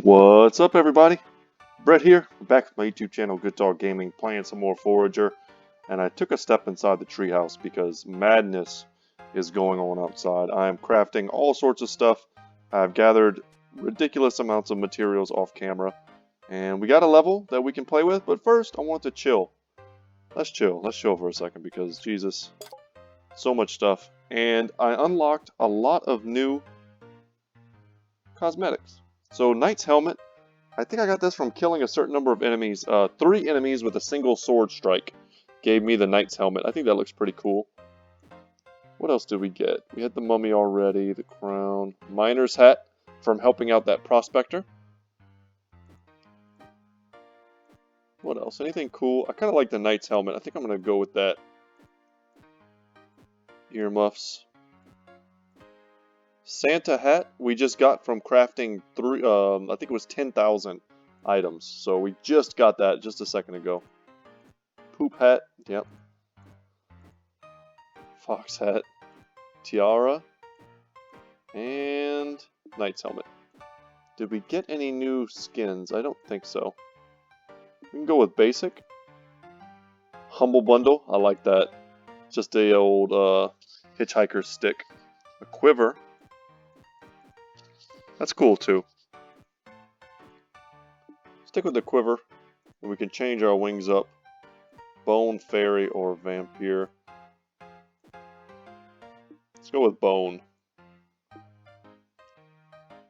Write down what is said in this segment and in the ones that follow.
What's up, everybody? Brett here, back with my YouTube channel, Goodtalk Gaming, playing some more Forager, and I took a step inside the treehouse because madness is going on outside. I am crafting all sorts of stuff. I've gathered ridiculous amounts of materials off camera, and we got a level that we can play with, but first I want to chill. Let's chill for a second because, Jesus, so much stuff. And I unlocked a lot of new cosmetics. So, Knight's Helmet. I think I got this from killing a certain number of enemies. 3 enemies with a single sword strike gave me the Knight's Helmet. I think that looks pretty cool. What else did we get? We had the mummy already, the crown, miner's hat from helping out that prospector. What else? Anything cool? I kind of like the Knight's Helmet. I think I'm going to go with that. Earmuffs. Santa hat we just got from crafting I think it was 10,000 items. So we just got that just a second ago. Poop hat, yep. Fox hat, tiara, and Knight's helmet. Did we get any new skins? I don't think so. We can go with basic. Humble bundle, I like that. Just a old hitchhiker's stick. A quiver. That's cool too. Stick with the quiver, and we can change our wings up. Bone, fairy, or vampire. Let's go with bone.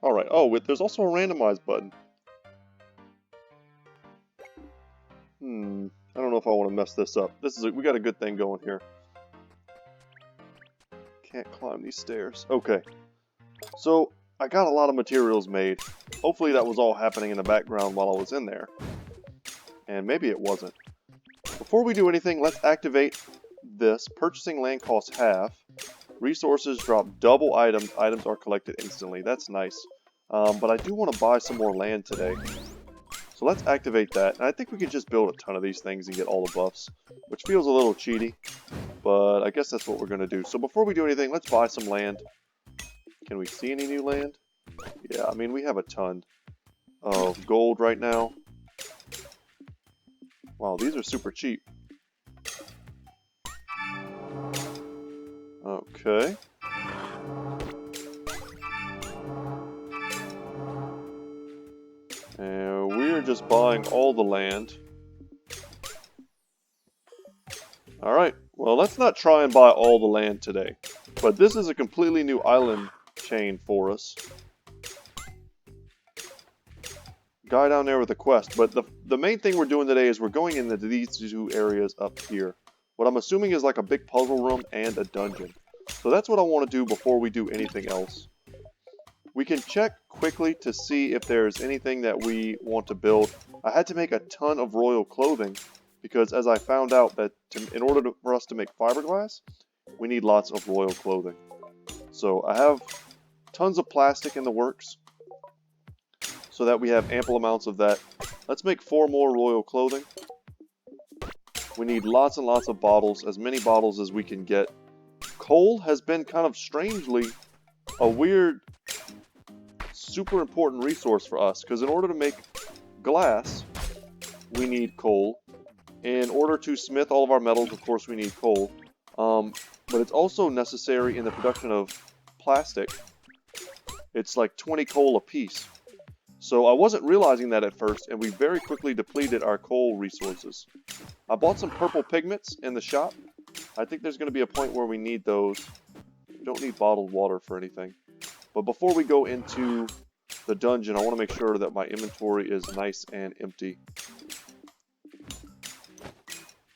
Alright, oh, there's also a randomized button. I don't know if I want to mess this up. We got a good thing going here. Can't climb these stairs. Okay. So, I got a lot of materials made. Hopefully that was all happening in the background while I was in there. And maybe it wasn't. Before we do anything, let's activate this. Purchasing land costs half. Resources drop double items. Items are collected instantly. That's nice. But I do want to buy some more land today. So let's activate that. And I think we can just build a ton of these things and get all the buffs. Which feels a little cheaty. But I guess that's what we're going to do. So before we do anything, let's buy some land. Can we see any new land? Yeah, I mean, we have a ton of gold right now. Wow, these are super cheap. Okay. And we're just buying all the land. Alright, well, let's not try and buy all the land today. But this is a completely new island chain for us. Guy down there with a quest, but the main thing we're doing today is we're going into these 2 areas up here. What I'm assuming is like a big puzzle room and a dungeon. So that's what I want to do before we do anything else. We can check quickly to see if there's anything that we want to build. I had to make a ton of royal clothing because as I found out that in order for us to make fiberglass, we need lots of royal clothing. So I have tons of plastic in the works so that we have ample amounts of that. Let's make 4 more royal clothing. We need lots and lots of bottles, as many bottles as we can get. Coal has been kind of strangely a weird, super important resource for us, because in order to make glass, we need coal. In order to smith all of our metals, of course, we need coal. But it's also necessary in the production of plastic. It's like 20 coal a piece. So I wasn't realizing that at first, and we very quickly depleted our coal resources. I bought some purple pigments in the shop. I think there's going to be a point where we need those. We don't need bottled water for anything. But before we go into the dungeon, I want to make sure that my inventory is nice and empty.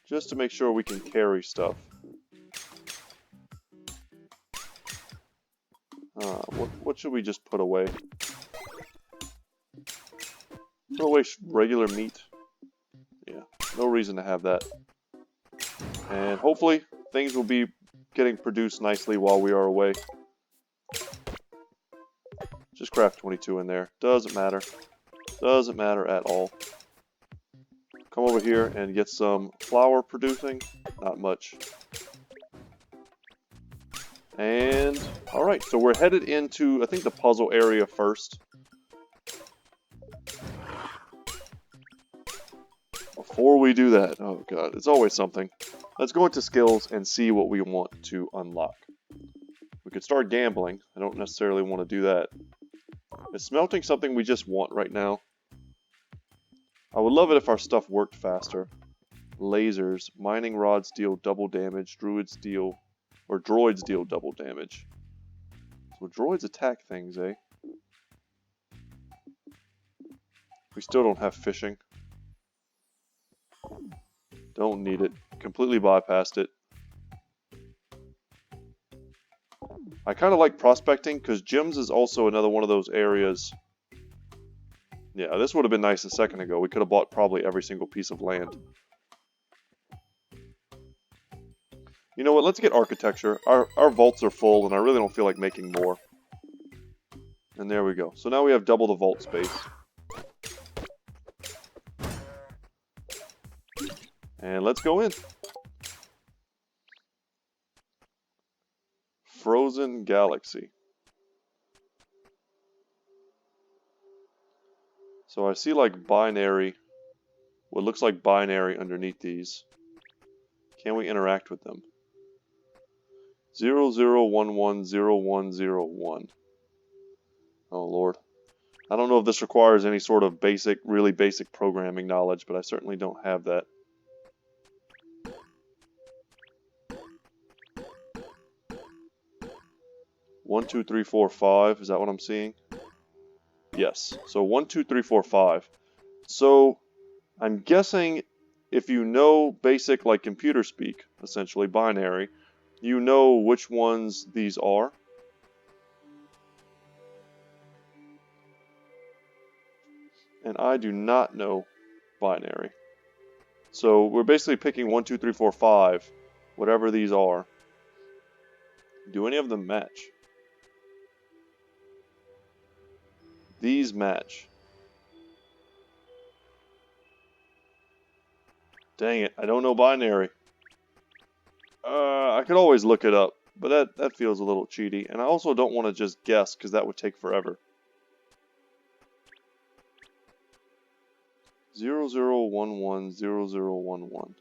Just to make sure we can carry stuff. What should we just put away? Put away regular meat. Yeah, no reason to have that. And hopefully things will be getting produced nicely while we are away. Just craft 22 in there. Doesn't matter. Doesn't matter at all. Come over here and get some flour producing. Not much. And, alright, so we're headed into, I think, the puzzle area first. Before we do that, oh god, it's always something. Let's go into skills and see what we want to unlock. We could start gambling. I don't necessarily want to do that. Is smelting something we just want right now? I would love it if our stuff worked faster. Lasers. Mining rods deal double damage. Droids deal double damage. So droids attack things, eh? We still don't have fishing. Don't need it. Completely bypassed it. I kind of like prospecting because gems is also another one of those areas. Yeah, this would have been nice a second ago. We could have bought probably every single piece of land. You know what? Let's get architecture. Our vaults are full and I really don't feel like making more. And there we go. So now we have double the vault space. And let's go in. Frozen Galaxy. So I see like binary, what looks like binary underneath these. Can we interact with them? 00110101. Oh lord. I don't know if this requires any sort of basic, really basic programming knowledge, but I certainly don't have that. One, two, three, four, five. Is that what I'm seeing? Yes. So 1, 2, 3, 4, 5. So I'm guessing if you know basic like computer speak, essentially binary, you know which ones these are. And I do not know binary. So we're basically picking 1, 2, 3, 4, 5, whatever these are. Do any of them match? These match. Dang it, I don't know binary. I could always look it up, but that feels a little cheaty. And I also don't want to just guess, because that would take forever. 00110011.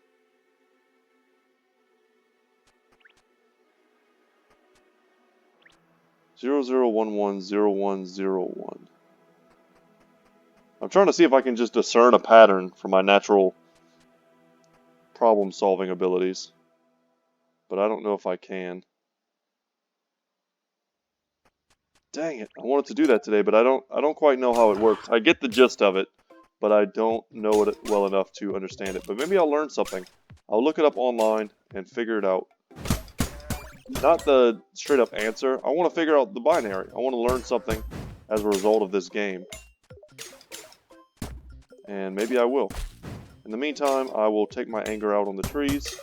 Zero zero one one zero one zero one. I'm trying to see if I can just discern a pattern from my natural problem-solving abilities, but I don't know if I can. Dang it! I wanted to do that today, but I don't quite know how it works. I get the gist of it, but I don't know it well enough to understand it. But maybe I'll learn something. I'll look it up online and figure it out. Not the straight-up answer. I want to figure out the binary. I want to learn something as a result of this game. And maybe I will. In the meantime, I will take my anger out on the trees.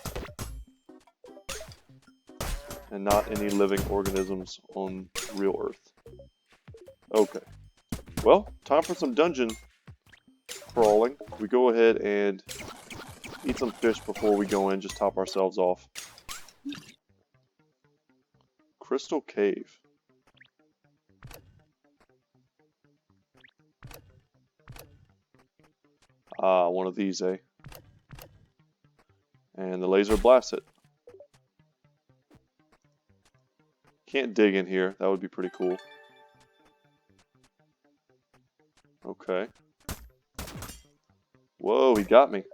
And not any living organisms on real Earth. Okay. Well, time for some dungeon crawling. We go ahead and eat some fish before we go in, just top ourselves off. Crystal Cave. Ah, one of these, eh? And the laser blasts it. Can't dig in here. That would be pretty cool. Okay. Whoa, he got me.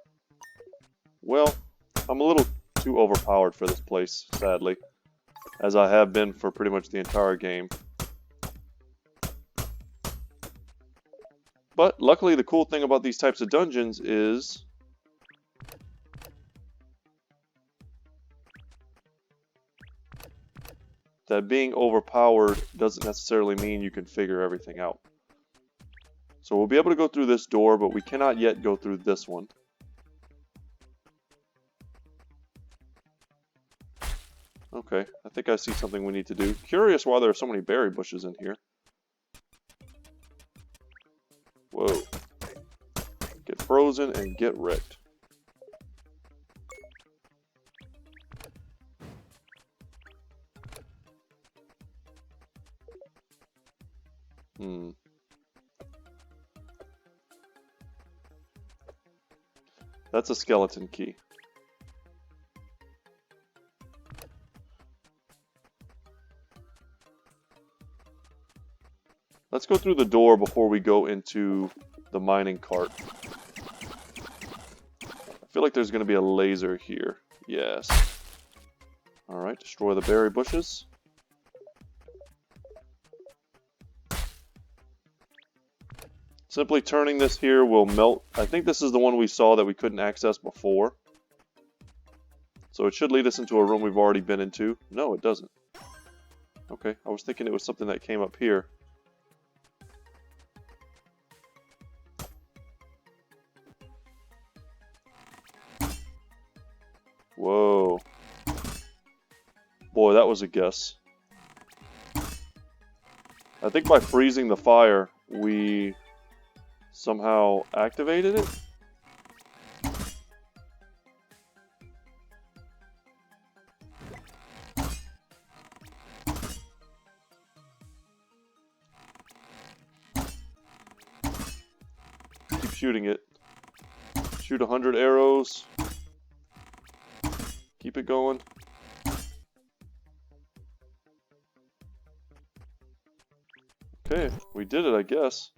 Well, I'm a little too overpowered for this place, sadly. As I have been for pretty much the entire game. But luckily, the cool thing about these types of dungeons is that being overpowered doesn't necessarily mean you can figure everything out. So we'll be able to go through this door, but we cannot yet go through this one. Okay, I think I see something we need to do. Curious why there are so many berry bushes in here. Whoa. Get frozen and get wrecked. That's a skeleton key. Let's go through the door before we go into the mining cart. I feel like there's going to be a laser here. Yes. Alright, destroy the berry bushes. Simply turning this here will melt. I think this is the one we saw that we couldn't access before. So it should lead us into a room we've already been into. No, it doesn't. Okay, I was thinking it was something that came up here. Whoa. Boy, that was a guess. I think by freezing the fire, we somehow activated it? Keep shooting it. Shoot 100 arrows. Keep it going. Okay, we did it, I guess.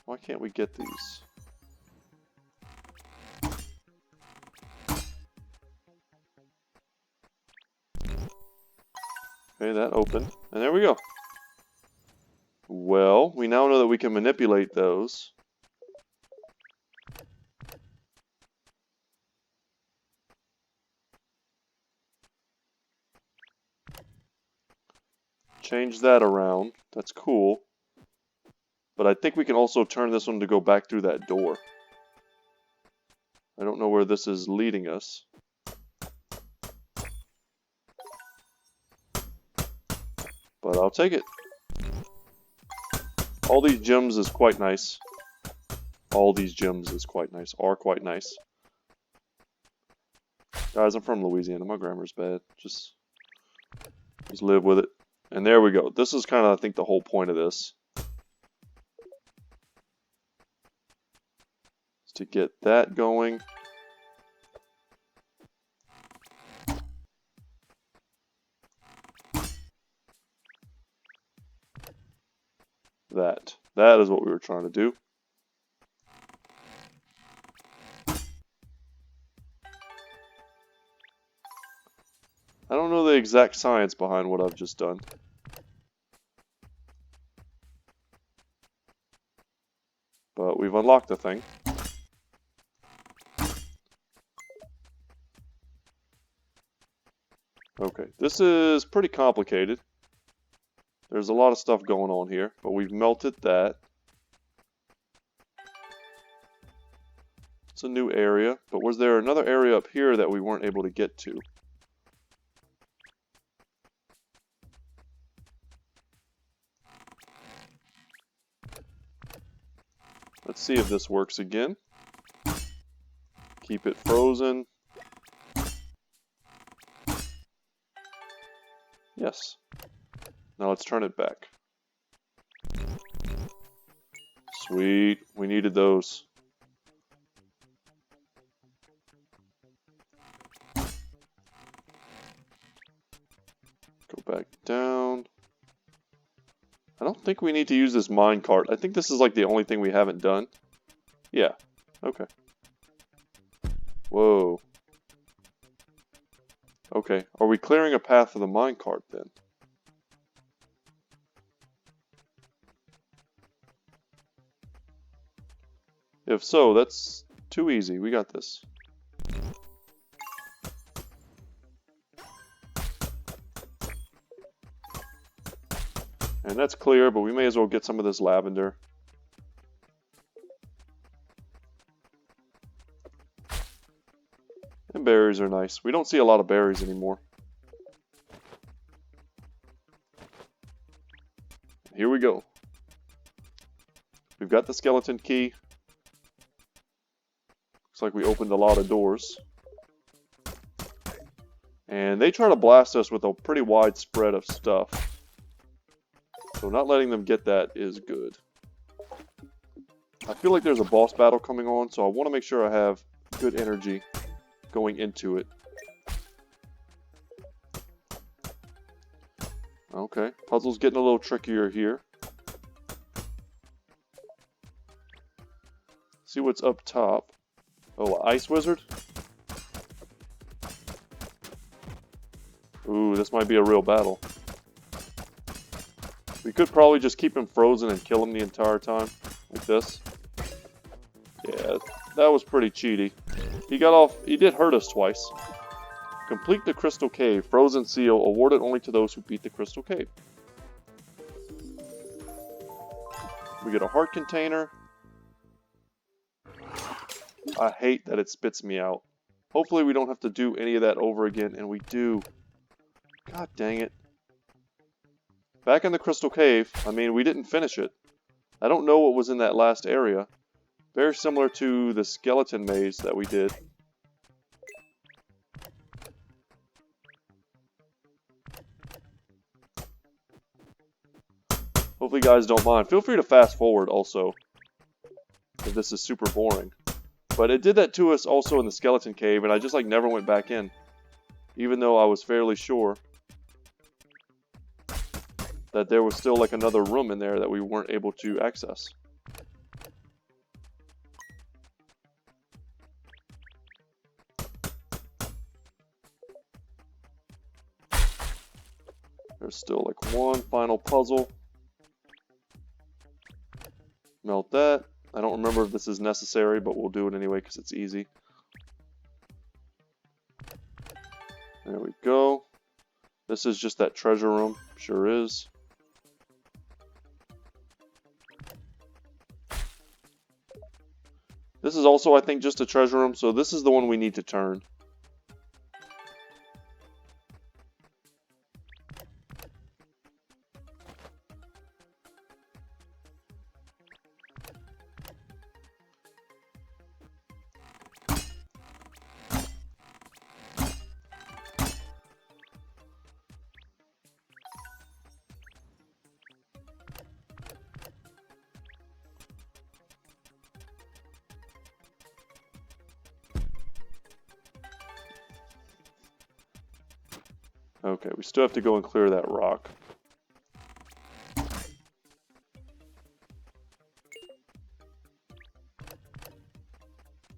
Why can't we get these? Okay, that opened. And there we go. Well, we now know that we can manipulate those. Change that around. That's cool. But I think we can also turn this one to go back through that door. I don't know where this is leading us. But I'll take it. All these gems is quite nice. All these gems is quite nice. Are quite nice. Guys, I'm from Louisiana. My grammar's bad. Just live with it. And there we go. This is kind of, I think, the whole point of this. Is to get that going. That. That is what we were trying to do. I don't know the exact science behind what I've just done. But we've unlocked the thing. Okay, this is pretty complicated. There's a lot of stuff going on here, but we've melted that. It's a new area, but was there another area up here that we weren't able to get to? Let's see if this works again. Keep it frozen. Yes. Now let's turn it back. Sweet. We needed those. Go back down. I don't think we need to use this minecart. I think this is like the only thing we haven't done. Yeah. Okay. Whoa. Okay. Are we clearing a path for the minecart then? If so, that's too easy. We got this. And that's clear, but we may as well get some of this lavender. And berries are nice. We don't see a lot of berries anymore. Here we go. We've got the skeleton key. Looks like we opened a lot of doors. And they try to blast us with a pretty wide spread of stuff. So not letting them get that is good. I feel like there's a boss battle coming on, so I want to make sure I have good energy going into it. Okay, puzzle's getting a little trickier here. See what's up top. Oh, ice wizard? Ooh, this might be a real battle. We could probably just keep him frozen and kill him the entire time, like this. Yeah, that was pretty cheaty. He got off, he did hurt us twice. Complete the Crystal Cave, Frozen Seal, awarded only to those who beat the Crystal Cave. We get a heart container. I hate that it spits me out. Hopefully we don't have to do any of that over again, and we do. God dang it. Back in the Crystal Cave, I mean, we didn't finish it. I don't know what was in that last area. Very similar to the skeleton maze that we did. Hopefully you guys don't mind. Feel free to fast forward also, if this is super boring. But it did that to us also in the skeleton cave, and I just like never went back in. Even though I was fairly sure that there was still like another room in there that we weren't able to access. There's still like one final puzzle. Melt that. I don't remember if this is necessary, but we'll do it anyway because it's easy. There we go. This is just that treasure room. Sure is. This is also, I think, just a treasure room, so this is the one we need to turn. Okay, we still have to go and clear that rock.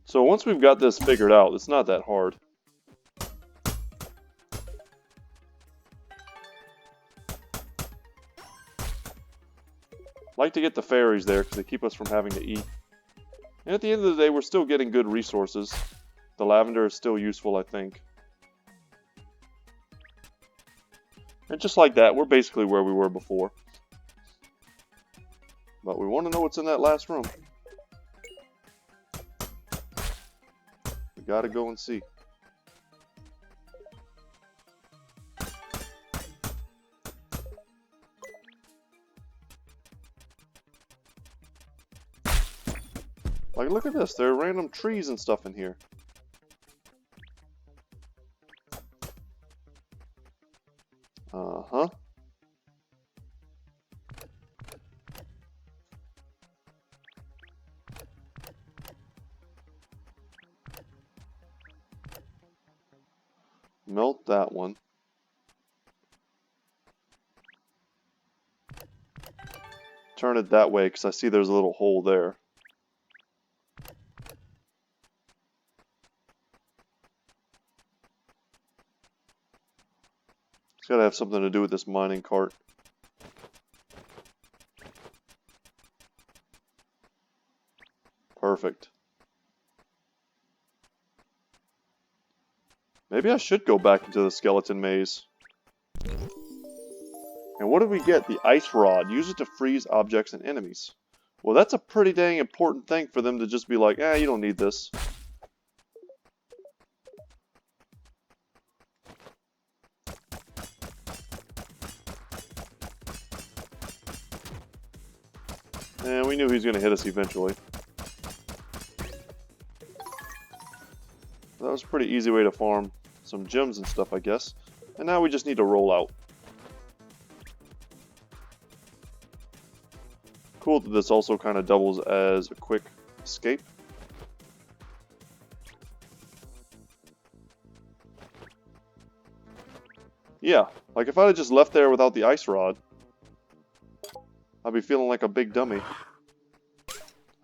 So once we've got this figured out, it's not that hard. Like to get the fairies there because they keep us from having to eat. And at the end of the day, we're still getting good resources. The lavender is still useful, I think. And just like that, we're basically where we were before. But we want to know what's in that last room. We gotta go and see. Like, look at this. There are random trees and stuff in here. Uh-huh. Melt that one. Turn it that way because I see there's a little hole there. It's gotta have something to do with this mining cart. Perfect. Maybe I should go back into the skeleton maze. And what did we get? The ice rod. Use it to freeze objects and enemies. Well, that's a pretty dang important thing for them to just be like, you don't need this. And we knew he was going to hit us eventually. That was a pretty easy way to farm some gems and stuff, I guess. And now we just need to roll out. cool that this also kind of doubles as a quick escape. Yeah, like if I had just left there without the ice rod, I'd be feeling like a big dummy.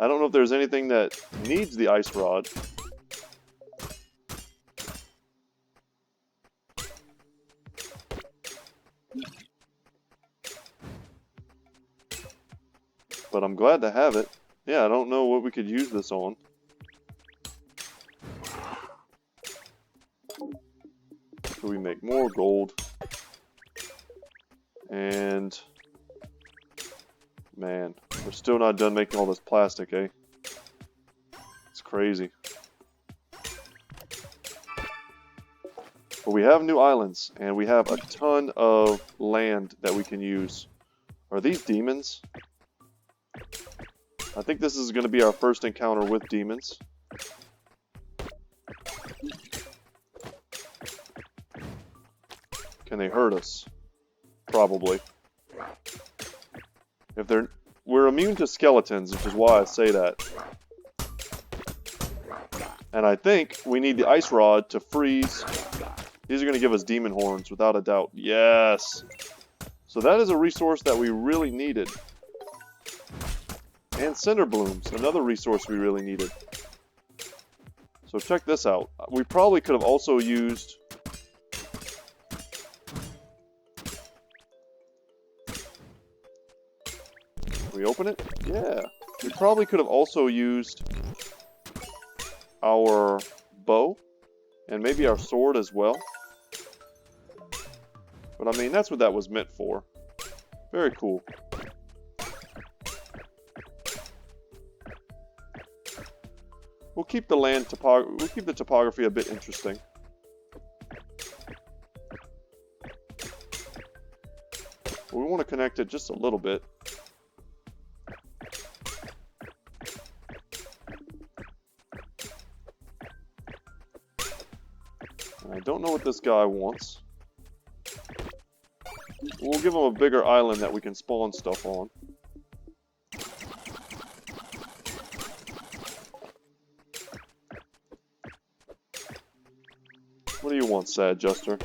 I don't know if there's anything that needs the ice rod. But I'm glad to have it. Yeah, I don't know what we could use this on. So we make more gold. And... man, we're still not done making all this plastic, eh? It's crazy. But we have new islands, and we have a ton of land that we can use. Are these demons? I think this is going to be our first encounter with demons. Can they hurt us? Probably. If they're... we're immune to skeletons, which is why I say that. And I think we need the ice rod to freeze. These are going to give us demon horns, without a doubt. Yes! So that is a resource that we really needed. And cinder blooms, another resource we really needed. So check this out. We probably could have also used... Can we open it? Yeah. We probably could have also used our bow and maybe our sword as well. But I mean, that's what that was meant for. Very cool. We'll keep the we'll keep the topography a bit interesting. But we want to connect it just a little bit. And I don't know what this guy wants. We'll give him a bigger island that we can spawn stuff on. What do you want, Sad Jester?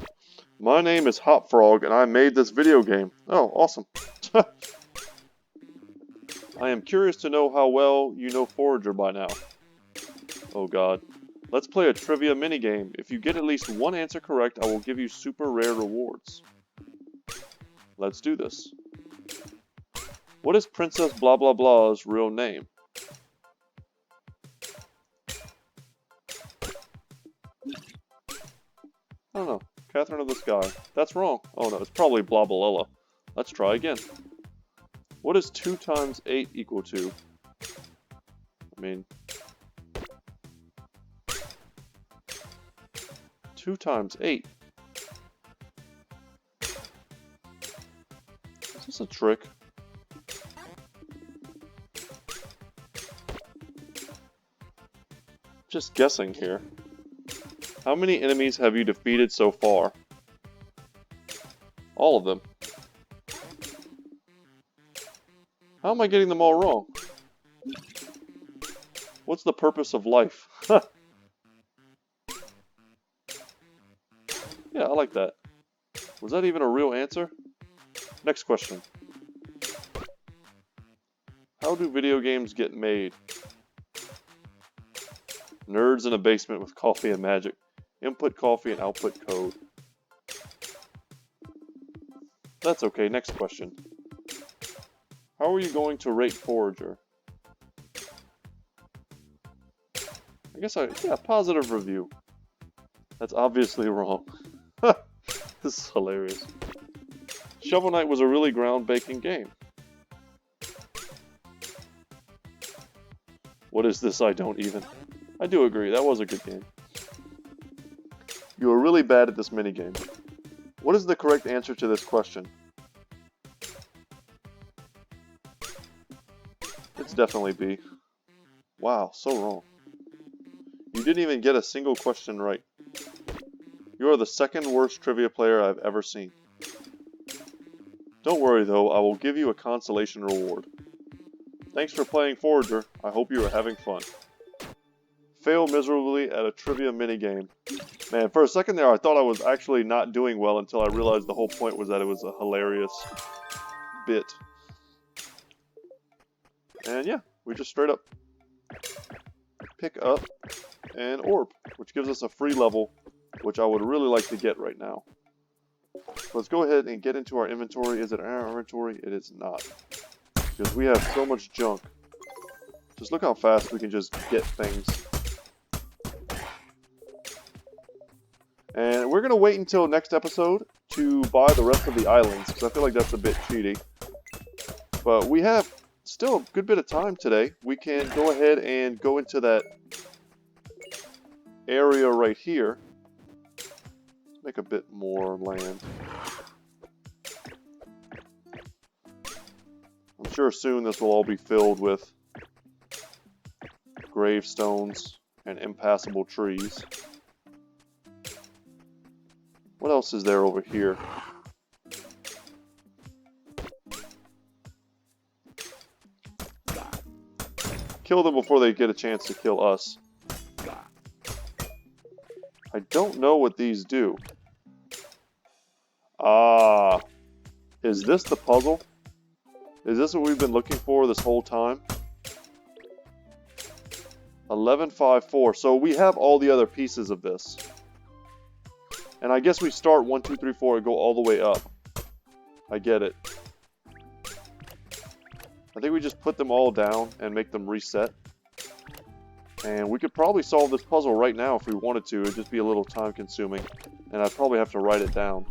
My name is Hop Frog, and I made this video game. Oh, awesome. I am curious to know how well you know Forager by now. Oh god. Let's play a trivia minigame. If you get at least one answer correct, I will give you super rare rewards. Let's do this. What is Princess Blah Blah Blah's real name? I don't know. Catherine of the Sky. That's wrong. Oh no, it's probably Blobalella. Let's try again. What is 2 times 8 equal to? I mean... 2 times 8. Is this a trick? Just guessing here. How many enemies have you defeated so far? All of them. How am I getting them all wrong? What's the purpose of life? Yeah, I like that. Was that even a real answer? Next question. How do video games get made? Nerds in a basement with coffee and magic. Input coffee and output code. That's okay, next question. How are you going to rate Forager? I guess yeah, positive review. That's obviously wrong. This is hilarious. Shovel Knight was a really groundbreaking game. What is this? I don't even. I do agree, that was a good game. You were really bad at this minigame. What is the correct answer to this question? It's definitely B. Wow, so wrong. You didn't even get a single question right. You are the second worst trivia player I've ever seen. Don't worry though, I will give you a consolation reward. Thanks for playing Forager. I hope you are having fun. Failed miserably at a trivia minigame. Man, for a second there, I thought I was actually not doing well until I realized the whole point was that it was a hilarious bit. And yeah, we just straight up pick up an orb, which gives us a free level, which I would really like to get right now. Let's go ahead and get into our inventory. Is it our inventory? It is not. Because we have so much junk. Just look how fast we can just get things. And we're going to wait until next episode to buy the rest of the islands, because I feel like that's a bit cheaty. But we have still a good bit of time today. We can go ahead and go into that area right here. Make a bit more land. I'm sure soon this will all be filled with gravestones and impassable trees. What else is there over here? Kill them before they get a chance to kill us. I don't know what these do. Ah, is this the puzzle? Is this what we've been looking for this whole time? 1154. So we have all the other pieces of this. And I guess we start 1, 2, 3, 4 and go all the way up. I get it. I think we just put them all down and make them reset. And we could probably solve this puzzle right now if we wanted to. It'd just be a little time consuming. And I'd probably have to write it down.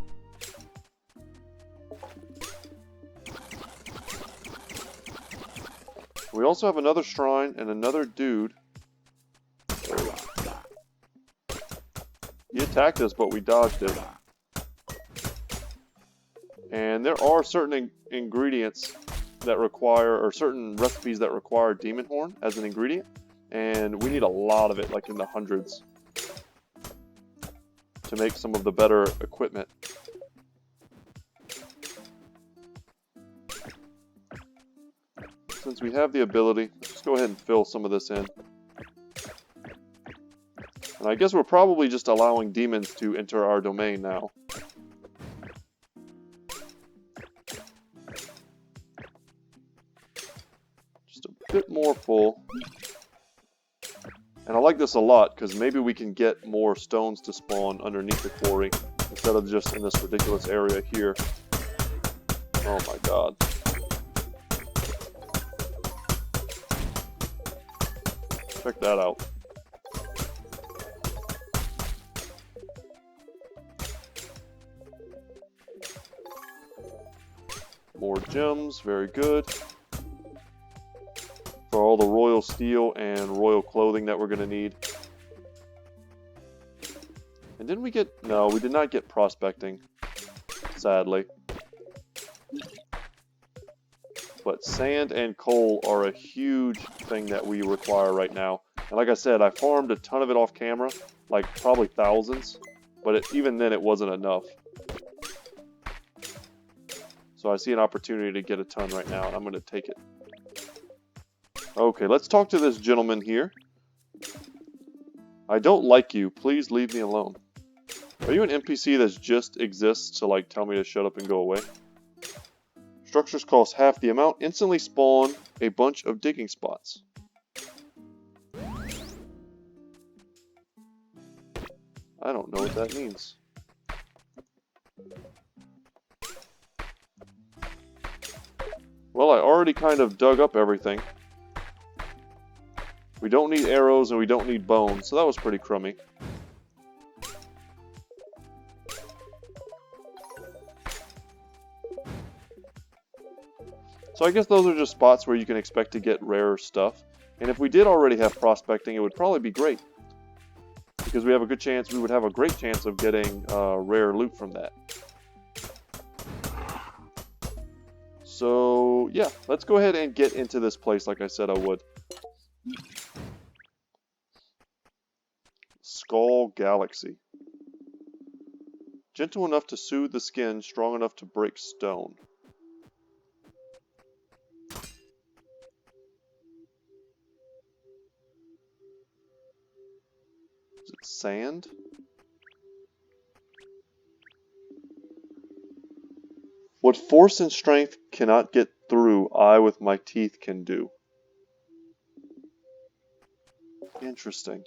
We also have another shrine and another dude. He attacked us, but we dodged it. And there are certain ingredients that require, or certain recipes that require demon horn as an ingredient. And we need a lot of it, like in the hundreds, to make some of the better equipment. Since we have the ability, let's go ahead and fill some of this in. And I guess we're probably just allowing demons to enter our domain now. Just a bit more full. And I like this a lot, because maybe we can get more stones to spawn underneath the quarry, instead of just in this ridiculous area here. Oh my god. Check that out. More gems, very good. For all the royal steel and royal clothing that we're going to need. And didn't we get... No, we did not get prospecting, sadly. But sand and coal are a huge thing that we require right now. And like I said, I farmed a ton of it off camera, like probably thousands. But even then it wasn't enough. So I see an opportunity to get a ton right now, and I'm going to take it. Okay, let's talk to this gentleman here. I don't like you. Please leave me alone. Are you an NPC that just exists to, like, tell me to shut up and go away? Structures cost half the amount. Instantly spawn a bunch of digging spots. I don't know what that means. Well, I already kind of dug up everything. We don't need arrows and we don't need bones, so that was pretty crummy. So I guess those are just spots where you can expect to get rarer stuff. And if we did already have prospecting, it would probably be great. Because we have a good chance, we would have a great chance of getting rare loot from that. So, yeah, let's go ahead and get into this place like I said I would. Skull Galaxy. Gentle enough to soothe the skin, strong enough to break stone. Sand? What force and strength cannot get through, I with my teeth can do. Interesting.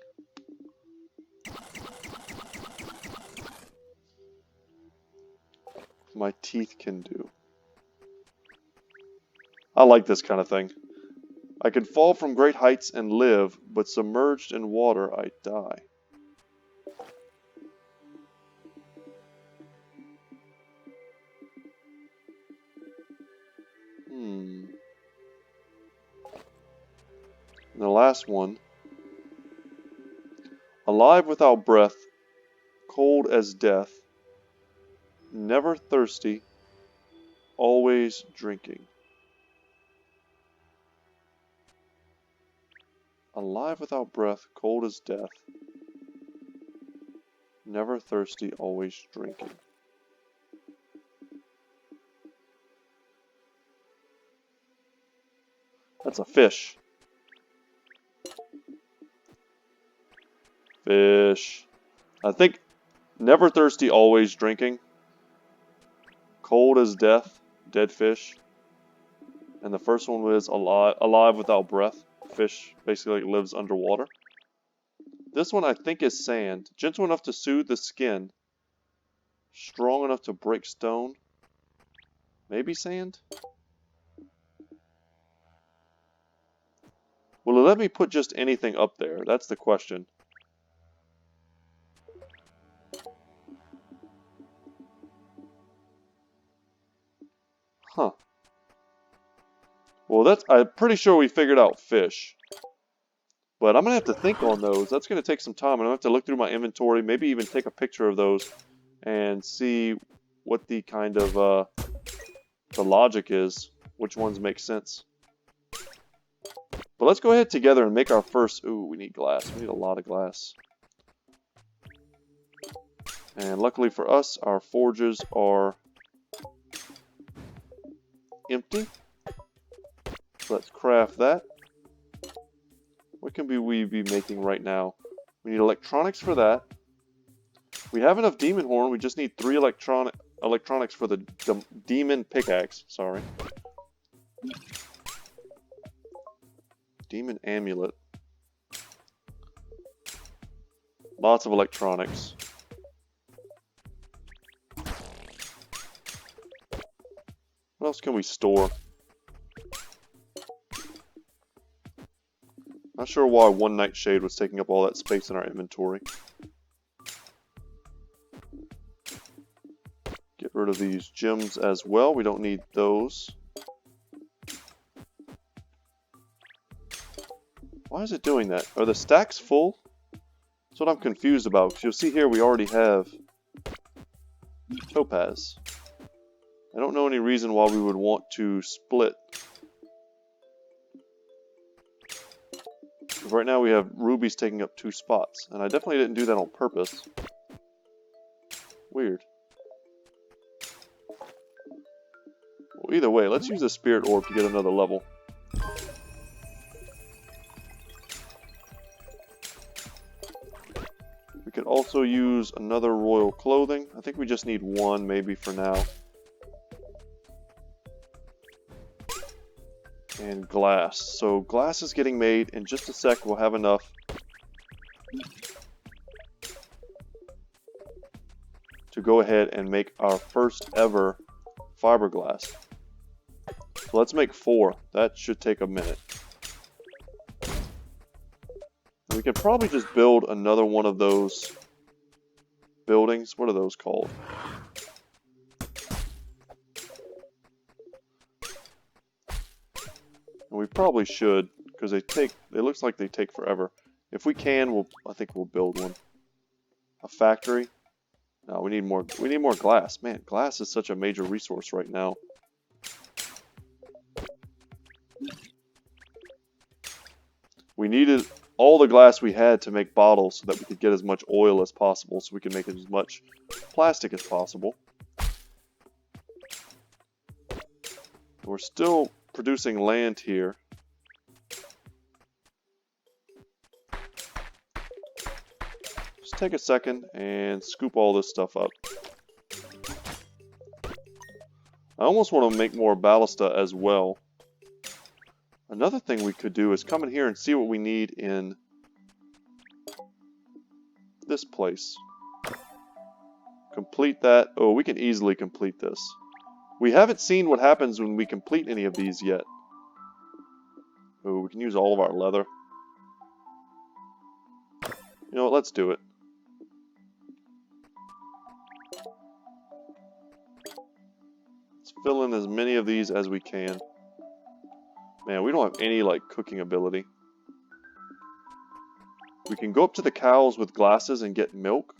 My teeth can do. I like this kind of thing. I can fall from great heights and live, but submerged in water I die. And the last one. Alive without breath, cold as death, never thirsty, always drinking. Alive without breath, cold as death, never thirsty, always drinking. That's a fish. Fish. I think never thirsty, always drinking. Cold as death, dead fish. And the first one was alive without breath. Fish basically lives underwater. This one I think is sand. Gentle enough to soothe the skin. Strong enough to break stone. Maybe sand? Will it let me put just anything up there? That's the question. Huh. Well, I'm pretty sure we figured out fish. But I'm going to have to think on those. That's going to take some time. I'm going to have to look through my inventory, maybe even take a picture of those and see what the kind of the logic is, which ones make sense. But let's go ahead together and make our first... Ooh, we need glass. We need a lot of glass. And luckily for us, our forges are empty. So let's craft that. What can we be making right now? We need electronics for that. We have enough demon horn. We just need 3 electronics for the demon pickaxe. Sorry. Demon amulet. Lots of electronics. What else can we store? Not sure why one nightshade was taking up all that space in our inventory. Get rid of these gems as well. We don't need those. Why is it doing that? Are the stacks full? That's what I'm confused about. Because you'll see here we already have topaz. I don't know any reason why we would want to split. Right now we have rubies taking up 2 spots, and I definitely didn't do that on purpose. Weird. Well, either way, let's use the spirit orb to get another level. We could also use another royal clothing. I think we just need 1 maybe for now. And glass. So glass is getting made. In just a sec we'll have enough to go ahead and make our first ever fiberglass. So let's make 4. That should take a minute. We could probably just build another one of those buildings. What are those called? And we probably should, because it looks like they take forever. If we can, I think we'll build one. A factory. No, we need more glass. Man, glass is such a major resource right now. We needed all the glass we had to make bottles so that we could get as much oil as possible, so we could make as much plastic as possible. We're still producing land here. Just take a second and scoop all this stuff up. I almost want to make more ballista as well. Another thing we could do is come in here and see what we need in this place. Complete that. Oh, we can easily complete this. We haven't seen what happens when we complete any of these yet. Oh, we can use all of our leather. You know what, let's do it. Let's fill in as many of these as we can. Man, we don't have any, like, cooking ability. We can go up to the cows with glasses and get milk.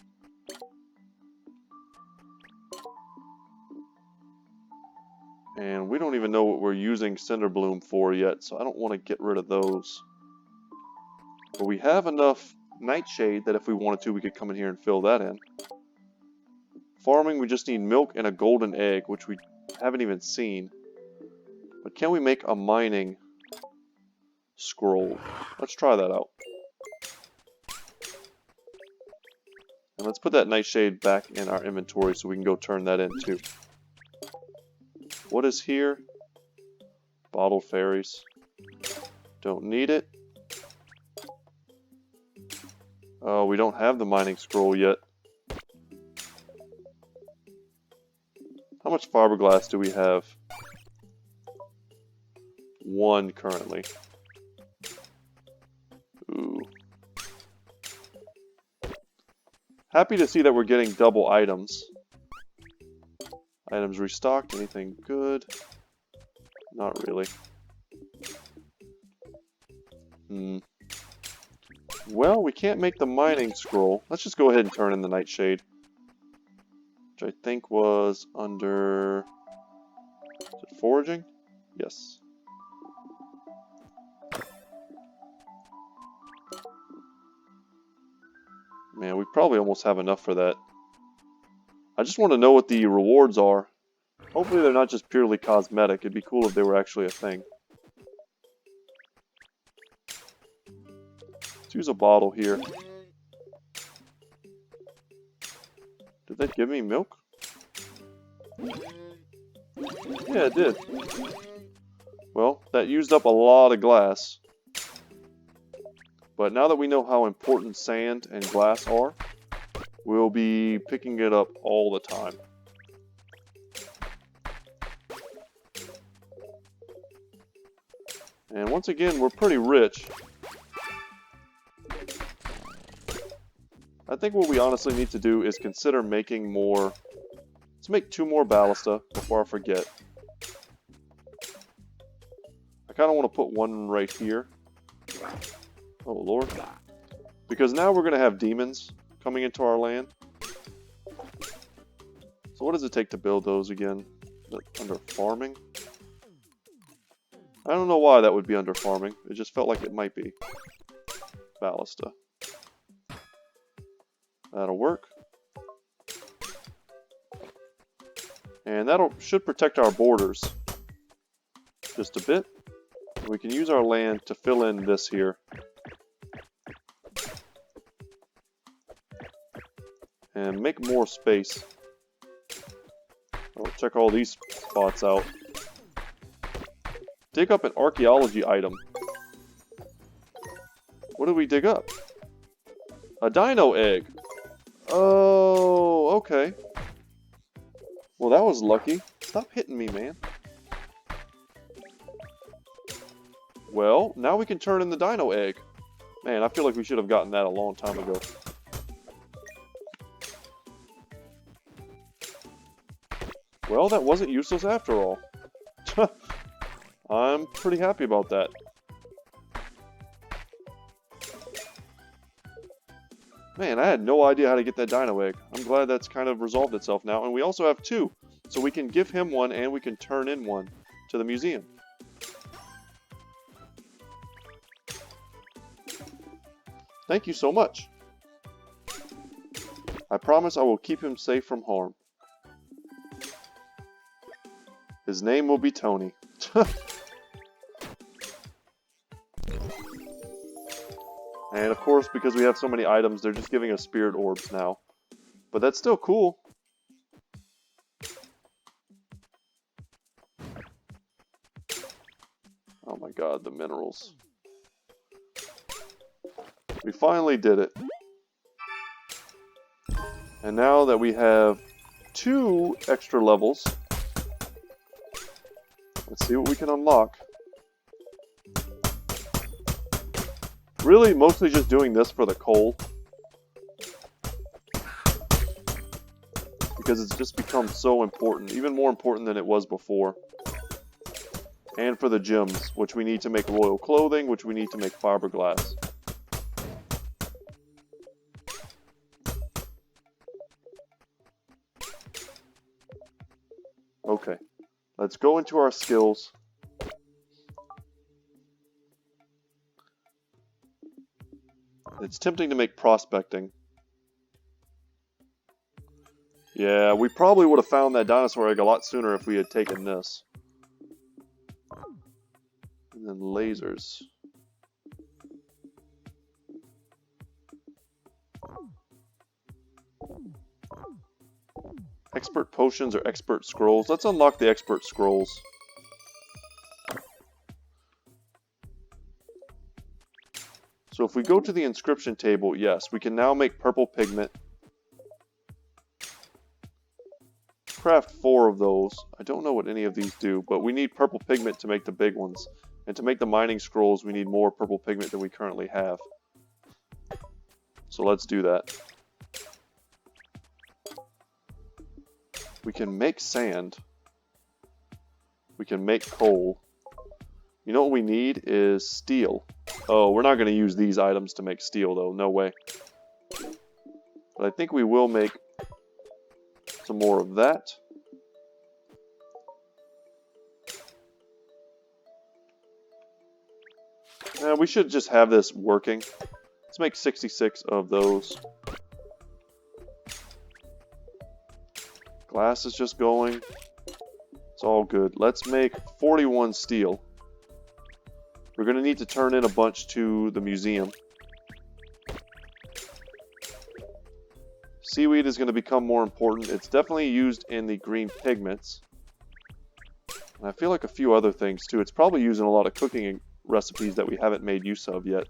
And we don't even know what we're using Cinderbloom for yet, so I don't want to get rid of those. But we have enough nightshade that if we wanted to, we could come in here and fill that in. Farming, we just need milk and a golden egg, which we haven't even seen. But can we make a mining scroll? Let's try that out. And let's put that nightshade back in our inventory so we can go turn that in too. What is here? Bottled fairies. Don't need it. Oh, we don't have the mining scroll yet. How much fiberglass do we have? 1 currently. Ooh. Happy to see that we're getting double items. Items restocked. Anything good? Not really. Well, we can't make the mining scroll. Let's just go ahead and turn in the nightshade. Which I think was under... Is it foraging? Yes. Man, we probably almost have enough for that. I just want to know what the rewards are. Hopefully they're not just purely cosmetic. It'd be cool if they were actually a thing. Let's use a bottle here. Did that give me milk? Yeah, it did. Well, that used up a lot of glass. But now that we know how important sand and glass are, we'll be picking it up all the time. And once again, we're pretty rich. I think what we honestly need to do is consider making more... Let's make 2 more ballista before I forget. I kind of want to put 1 right here. Oh, Lord. Because now we're going to have demons coming into our land. So what does it take to build those again? Under farming? I don't know why that would be under farming. It just felt like it might be. Ballista. That'll work. And that'll should protect our borders. Just a bit. We can use our land to fill in this here. And make more space. I'll check all these spots out. Dig up an archaeology item. What did we dig up? A dino egg. Oh, okay. Well, that was lucky. Stop hitting me, man. Well, now we can turn in the dino egg. Man, I feel like we should have gotten that a long time ago. Well, that wasn't useless after all. I'm pretty happy about that. Man, I had no idea how to get that dino egg. I'm glad that's kind of resolved itself now. And we also have 2. So we can give him 1 and we can turn in 1 to the museum. Thank you so much. I promise I will keep him safe from harm. His name will be Tony. And of course, because we have so many items, they're just giving us spirit orbs now. But that's still cool. Oh my god, the minerals. We finally did it. And now that we have 2 extra levels, let's see what we can unlock. Really, mostly just doing this for the coal. Because it's just become so important, even more important than it was before. And for the gems, which we need to make royal clothing, which we need to make fiberglass. Okay, let's go into our skills. It's tempting to make prospecting. Yeah, we probably would have found that dinosaur egg a lot sooner if we had taken this. And then lasers. Expert potions or expert scrolls? Let's unlock the expert scrolls. So if we go to the inscription table, yes, we can now make purple pigment. Craft 4 of those. I don't know what any of these do, but we need purple pigment to make the big ones. And to make the mining scrolls, we need more purple pigment than we currently have. So let's do that. We can make sand. We can make coal. You know what we need is steel. Oh, we're not going to use these items to make steel though, no way. But I think we will make some more of that. We should just have this working. Let's make 66 of those. Glass is just going. It's all good. Let's make 41 steel. We're going to need to turn in a bunch to the museum. Seaweed is going to become more important. It's definitely used in the green pigments. And I feel like a few other things too. It's probably used in a lot of cooking recipes that we haven't made use of yet.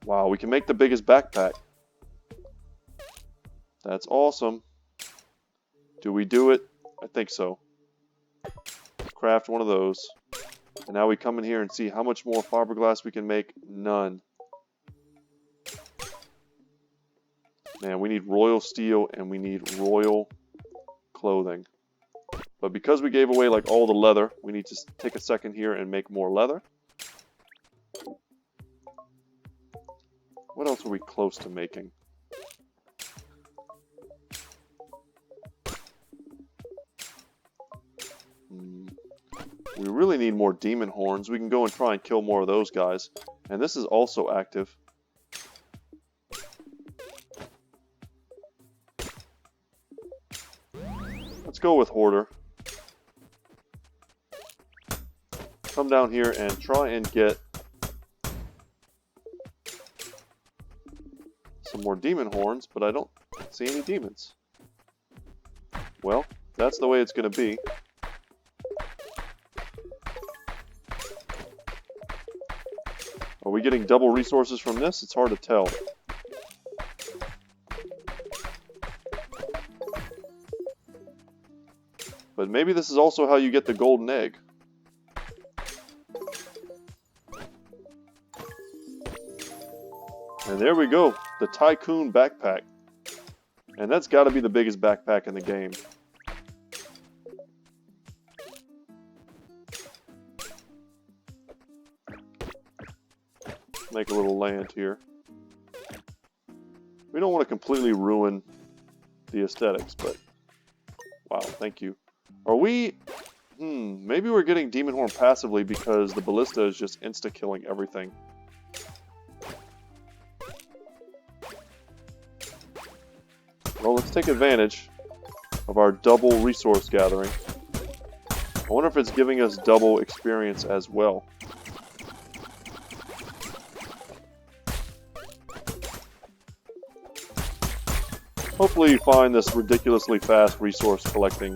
Wow, we can make the biggest backpack. That's awesome. Do we do it? I think so. Craft one of those. And now we come in here and see how much more fiberglass we can make. None. Man, we need royal steel and we need royal clothing. But because we gave away like all the leather, we need to take a second here and make more leather. What else are we close to making? We really need more demon horns. We can go and try and kill more of those guys. And this is also active. Let's go with Hoarder. Come down here and try and get some more demon horns, but I don't see any demons. Well, that's the way it's going to be. Are we getting double resources from this? It's hard to tell. But maybe this is also how you get the golden egg. And there we go, the Tycoon backpack. And that's got to be the biggest backpack in the game. Make a little land here. We don't want to completely ruin the aesthetics, but wow, thank you. Are we... maybe we're getting Demon Horn passively because the Ballista is just insta-killing everything. Well, let's take advantage of our double resource gathering. I wonder if it's giving us double experience as well. Hopefully you find this ridiculously fast resource collecting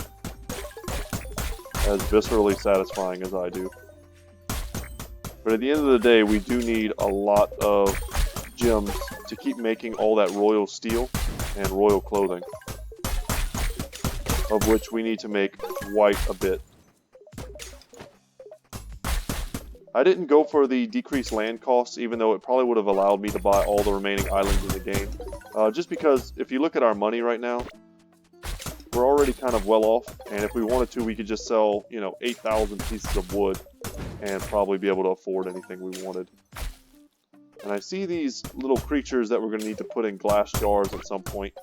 as viscerally satisfying as I do. But at the end of the day, we do need a lot of gems to keep making all that royal steel and royal clothing, of which we need to make quite a bit. I didn't go for the decreased land costs, even though it probably would have allowed me to buy all the remaining islands in the game. Just because if you look at our money right now, we're already kind of well off, and if we wanted to, we could just sell, 8,000 pieces of wood and probably be able to afford anything we wanted. And I see these little creatures that we're going to need to put in glass jars at some point.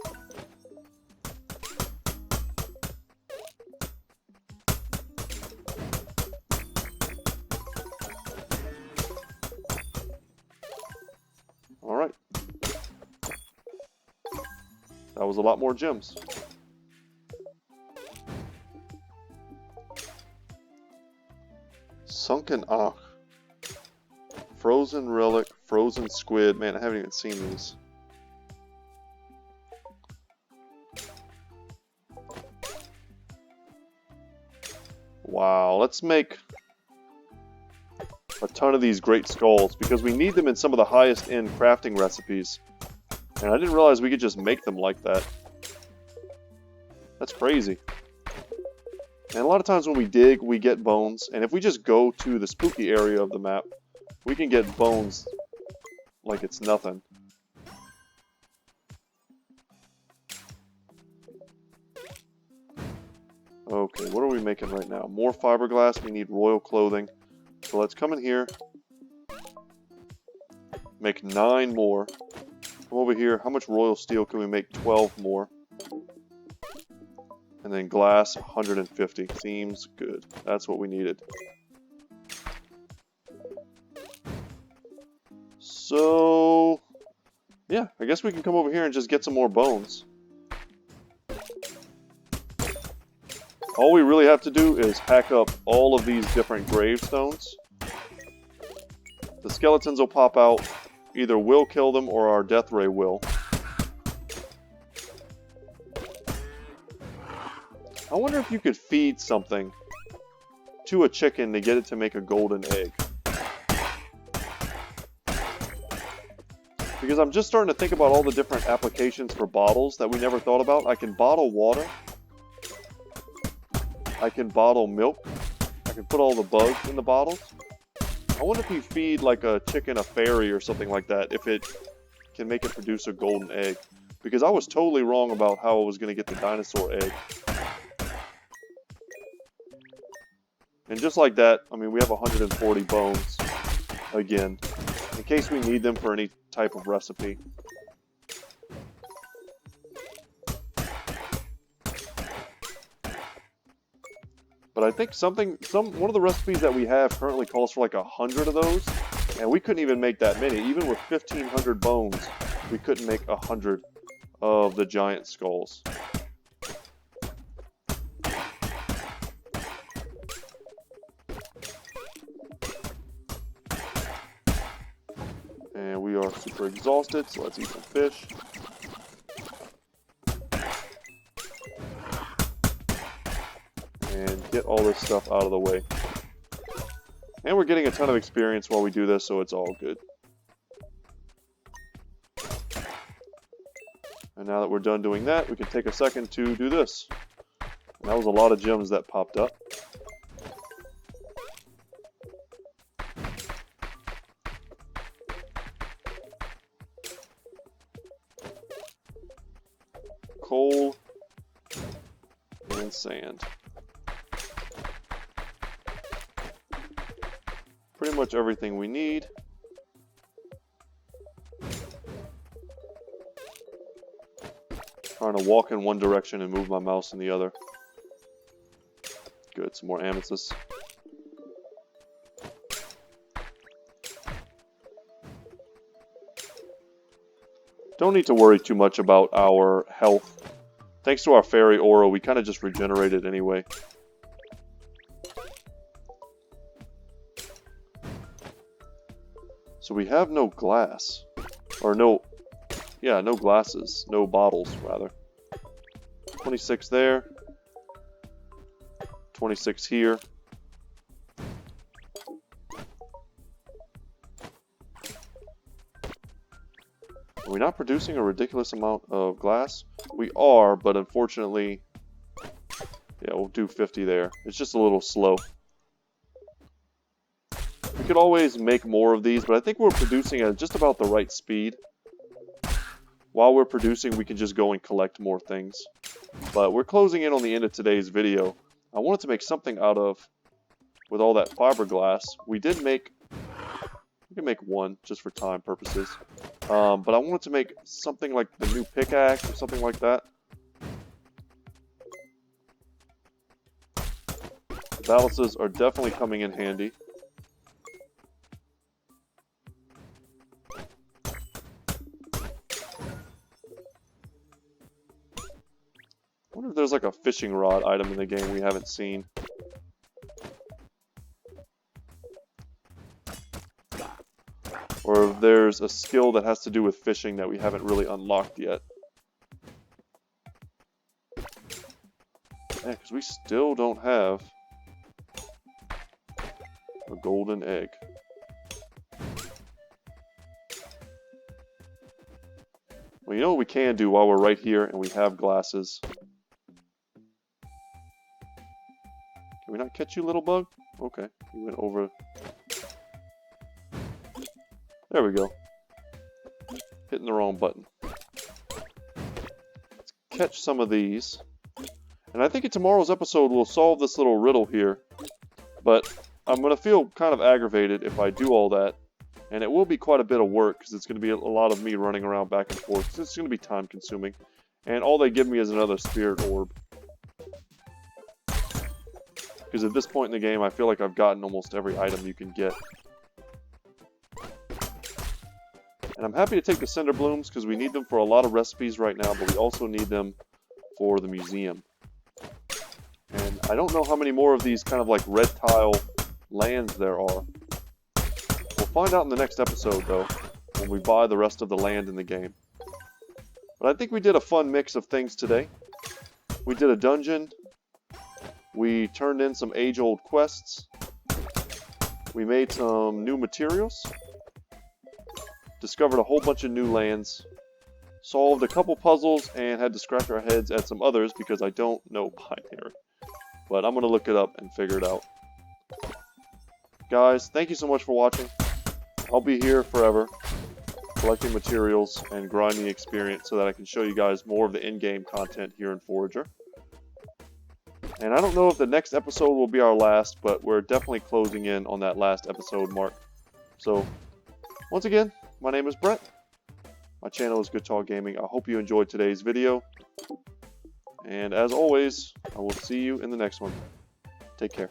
Alright. That was a lot more gems. Sunken Ankh. Frozen Relic, Frozen Squid. Man, I haven't even seen these. Wow, let's make a ton of these great skulls because we need them in some of the highest end crafting recipes. And I didn't realize we could just make them like that. That's crazy. And a lot of times when we dig, we get bones. And if we just go to the spooky area of the map, we can get bones like it's nothing. Okay, what are we making right now? More fiberglass, we need royal clothing. So let's come in here. Make 9 more. Come over here, how much royal steel can we make? 12 more. And then glass, 150. Seems good. That's what we needed. So, yeah, I guess we can come over here and just get some more bones. All we really have to do is hack up all of these different gravestones. The skeletons will pop out. Either we'll kill them or our death ray will. I wonder if you could feed something to a chicken to get it to make a golden egg. Because I'm just starting to think about all the different applications for bottles that we never thought about. I can bottle water. I can bottle milk. I can put all the bugs in the bottles. I wonder if you feed like a chicken a fairy or something like that, if it can make it produce a golden egg. Because I was totally wrong about how I was going to get the dinosaur egg. And just like that, I mean, we have 140 bones again, in case we need them for any type of recipe. But I think one of the recipes that we have currently calls for like 100 of those, and we couldn't even make that many. Even with 1,500 bones, we couldn't make 100 of the giant skulls. And we are super exhausted, so let's eat some fish. And get all this stuff out of the way. And we're getting a ton of experience while we do this, so it's all good. And now that we're done doing that, we can take a second to do this. And that was a lot of gems that popped up. Coal and sand. Pretty much everything we need. Trying to walk in one direction and move my mouse in the other. Good, some more amethysts. Don't need to worry too much about our health. Thanks to our fairy aura, we kind of just regenerated anyway. So we have no glass. Or no glasses. No bottles, rather. 26 there. 26 here. Are we not producing a ridiculous amount of glass? We are, but unfortunately, yeah, we'll do 50 there. It's just a little slow. We could always make more of these, but I think we're producing at just about the right speed. While we're producing, we can just go and collect more things. But we're closing in on the end of today's video. I wanted to make something out of, with all that fiberglass. We can make one just for time purposes. But I wanted to make something like the new pickaxe or something like that. The balances are definitely coming in handy. I wonder if there's like a fishing rod item in the game we haven't seen. Or if there's a skill that has to do with fishing that we haven't really unlocked yet. Yeah, because we still don't have a golden egg. Well, you know what we can do while we're right here and we have glasses? Can we not catch you, little bug? Okay, you went over. There we go. Hitting the wrong button. Let's catch some of these. And I think in tomorrow's episode we'll solve this little riddle here. But I'm going to feel kind of aggravated if I do all that. And it will be quite a bit of work because it's going to be a lot of me running around back and forth. It's going to be time consuming. And all they give me is another spirit orb. Because at this point in the game I feel like I've gotten almost every item you can get. And I'm happy to take the cinder blooms because we need them for a lot of recipes right now, but we also need them for the museum. And I don't know how many more of these kind of like red tile lands there are. We'll find out in the next episode though, when we buy the rest of the land in the game. But I think we did a fun mix of things today. We did a dungeon. We turned in some age-old quests. We made some new materials. Discovered a whole bunch of new lands, solved a couple puzzles, and had to scratch our heads at some others because I don't know binary. But I'm going to look it up and figure it out. Guys, thank you so much for watching. I'll be here forever, collecting materials and grinding experience so that I can show you guys more of the in-game content here in Forager. And I don't know if the next episode will be our last, but we're definitely closing in on that last episode mark. So, once again, my name is Brett. My channel is Goodtalk Gaming. I hope you enjoyed today's video. And as always, I will see you in the next one. Take care.